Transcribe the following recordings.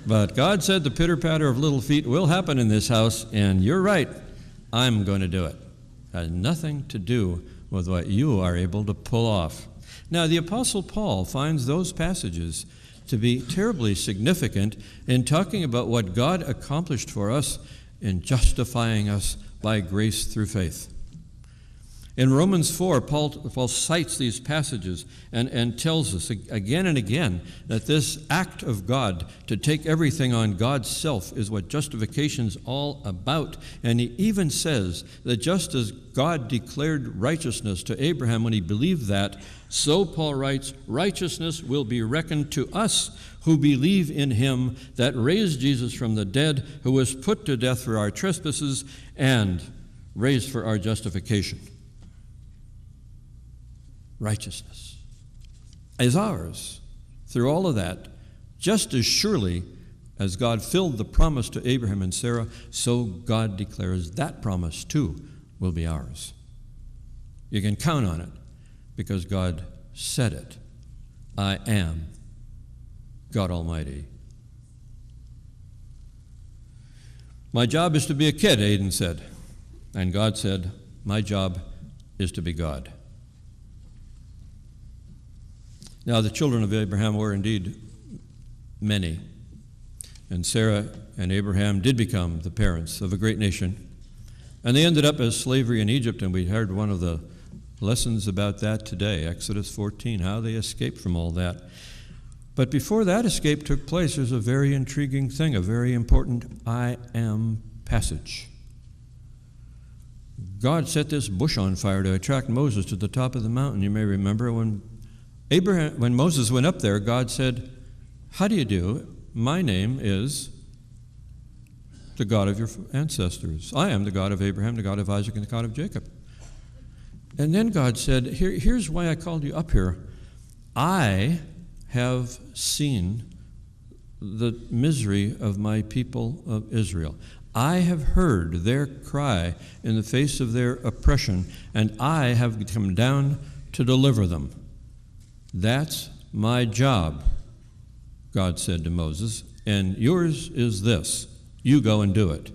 But God said the pitter-patter of little feet will happen in this house, and you're right, I'm going to do it. It has nothing to do with what you are able to pull off. Now, the Apostle Paul finds those passages to be terribly significant in talking about what God accomplished for us in justifying us by grace through faith. In Romans 4, Paul cites these passages and tells us again and again that this act of God to take everything on God's self is what justification's all about. And he even says that just as God declared righteousness to Abraham when he believed that, so Paul writes, righteousness will be reckoned to us who believe in him that raised Jesus from the dead, who was put to death for our trespasses and raised for our justification. Righteousness is ours through all of that, just as surely as God filled the promise to Abraham and Sarah, so God declares that promise too will be ours. You can count on it because God said it. I am God Almighty. My job is to be a kid, Aidan said. And God said, my job is to be God. Now, the children of Abraham were indeed many, and Sarah and Abraham did become the parents of a great nation, and they ended up as slavery in Egypt, and we heard one of the lessons about that today, Exodus 14, how they escaped from all that. But before that escape took place, there's a very intriguing thing, a very important I am passage. God set this bush on fire to attract Moses to the top of the mountain. You may remember when Moses went up there, God said, how do you do? My name is the God of your ancestors. I am the God of Abraham, the God of Isaac, and the God of Jacob. And then God said, here's why I called you up here. I have seen the misery of my people of Israel. I have heard their cry in the face of their oppression, and I have come down to deliver them. That's my job, God said to Moses, and yours is this. You go and do it.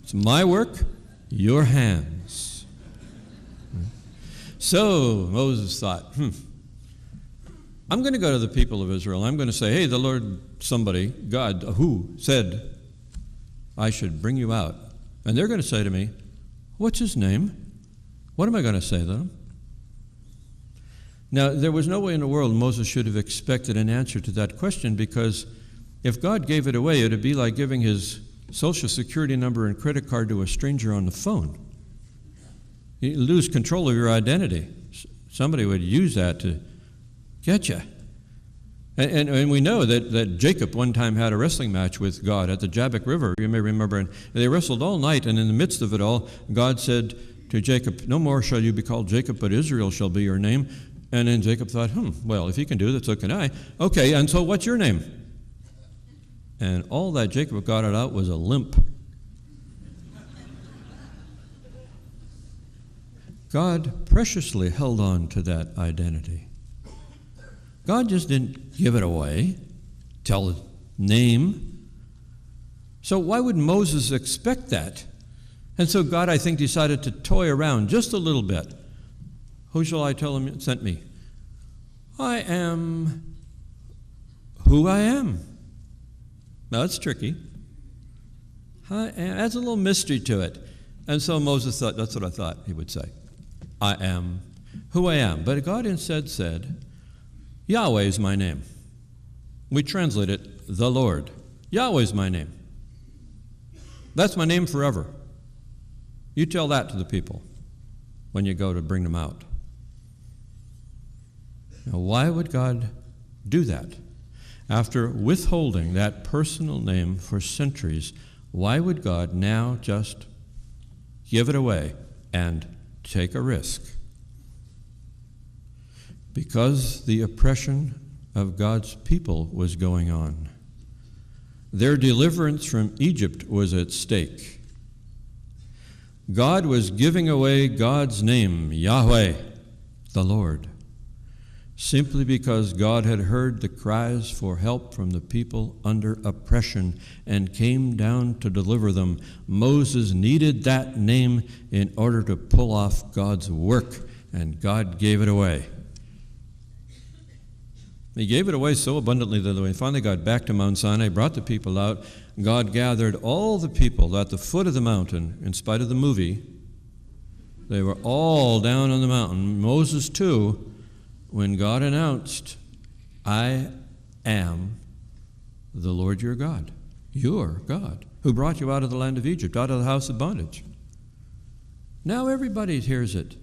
It's my work, your hands. So Moses thought, I'm going to go to the people of Israel. I'm going to say, hey, the Lord, somebody, God, who said I should bring you out. And they're going to say to me, what's his name? What am I going to say to them? Now, there was no way in the world Moses should have expected an answer to that question, because if God gave it away, it would be like giving his Social Security number and credit card to a stranger on the phone. You lose control of your identity. Somebody would use that to get you. And we know that Jacob one time had a wrestling match with God at the Jabbok River, you may remember, and they wrestled all night, and in the midst of it all, God said to Jacob, no more shall you be called Jacob, but Israel shall be your name. And then Jacob thought, well, if he can do that, so can I. Okay, and so what's your name? And all that Jacob got it out was a limp. God preciously held on to that identity. God just didn't give it away, tell his name. So why would Moses expect that? And so God, I think, decided to toy around just a little bit. Who shall I tell him sent me? I am who I am. Now, that's tricky. Adds a little mystery to it. And so Moses thought, that's what I thought he would say. I am who I am. But God instead said, Yahweh is my name. We translate it, the Lord. Yahweh is my name. That's my name forever. You tell that to the people when you go to bring them out. Now, why would God do that? After withholding that personal name for centuries, why would God now just give it away and take a risk? Because the oppression of God's people was going on. Their deliverance from Egypt was at stake. God was giving away God's name, Yahweh, the Lord. simply because God had heard the cries for help from the people under oppression and came down to deliver them. Moses needed that name in order to pull off God's work, and God gave it away. He gave it away so abundantly that when he finally got back to Mount Sinai, brought the people out, God gathered all the people at the foot of the mountain. In spite of the movie, they were all down on the mountain, Moses too, when God announced, I am the Lord your God, your God, who brought you out of the land of Egypt, out of the house of bondage. Now everybody hears it.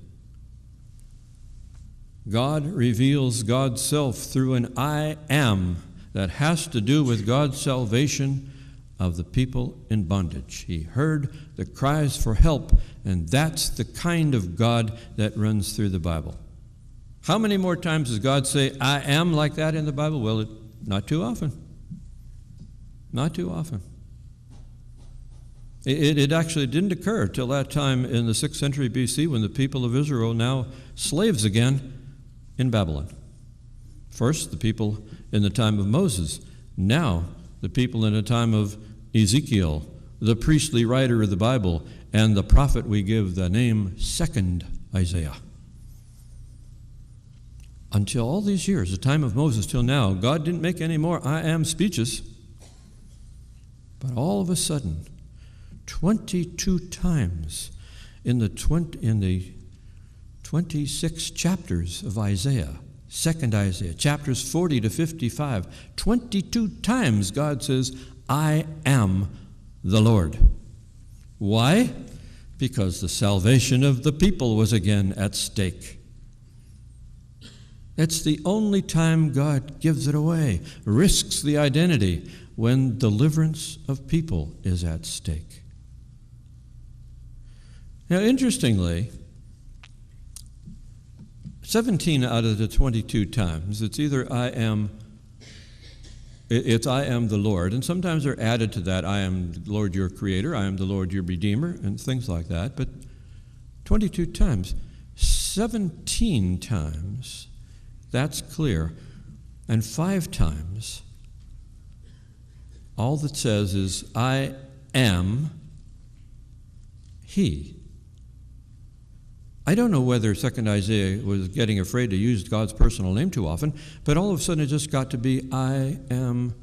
God reveals God's self through an I am that has to do with God's salvation of the people in bondage. He heard the cries for help, and that's the kind of God that runs through the Bible. How many more times does God say, I am like that in the Bible? Well, not too often. Not too often. It actually didn't occur till that time in the 6th century BC when the people of Israel, now slaves again, in Babylon. First, the people in the time of Moses. Now, the people in the time of Ezekiel, the priestly writer of the Bible, and the prophet we give the name 2nd Isaiah. Until all these years, the time of Moses till now, God didn't make any more I am speeches. But all of a sudden, 22 times in the 26 chapters of Isaiah, 2nd Isaiah, chapters 40 to 55, 22 times God says, I am the Lord. Why? Because the salvation of the people was again at stake. It's the only time God gives it away, risks the identity, when deliverance of people is at stake. Now, interestingly, 17 out of the 22 times, it's either I am the Lord, and sometimes they're added to that, I am the Lord your creator, I am the Lord your redeemer, and things like that. But 22 times, 17 times, that's clear. And 5 times, all that says is, I am he. I don't know whether 2nd Isaiah was getting afraid to use God's personal name too often, but all of a sudden it just got to be, I am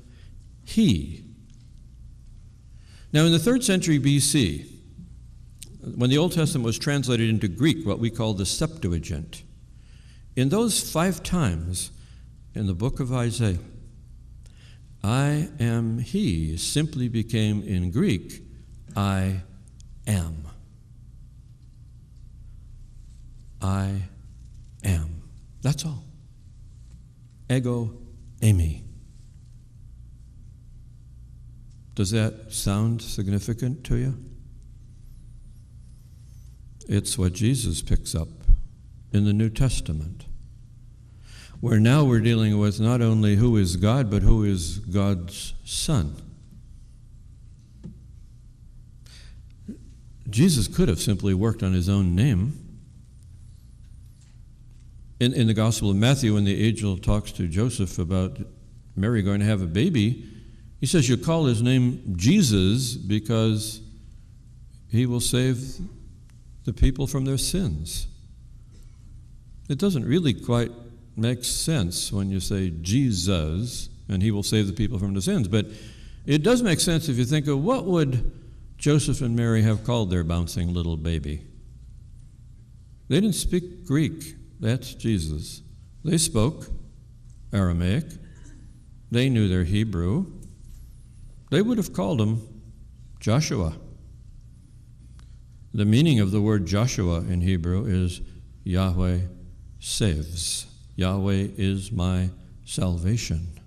he. Now, in the 3rd century BC, when the Old Testament was translated into Greek, what we call the Septuagint, in those 5 times in the book of Isaiah, I am he simply became in Greek, I am. I am. That's all. Ego eimi. Does that sound significant to you? It's what Jesus picks up in the New Testament, where now we're dealing with not only who is God, but who is God's Son. Jesus could have simply worked on his own name. In the Gospel of Matthew, when the angel talks to Joseph about Mary going to have a baby, he says, you call his name Jesus because he will save the people from their sins. It doesn't really quite make sense when you say Jesus and he will save the people from their sins, but it does make sense if you think of what would Joseph and Mary have called their bouncing little baby. They didn't speak Greek. That's Jesus. They spoke Aramaic. They knew their Hebrew. They would have called him Joshua. The meaning of the word Joshua in Hebrew is Yahweh saves. Yahweh is my salvation.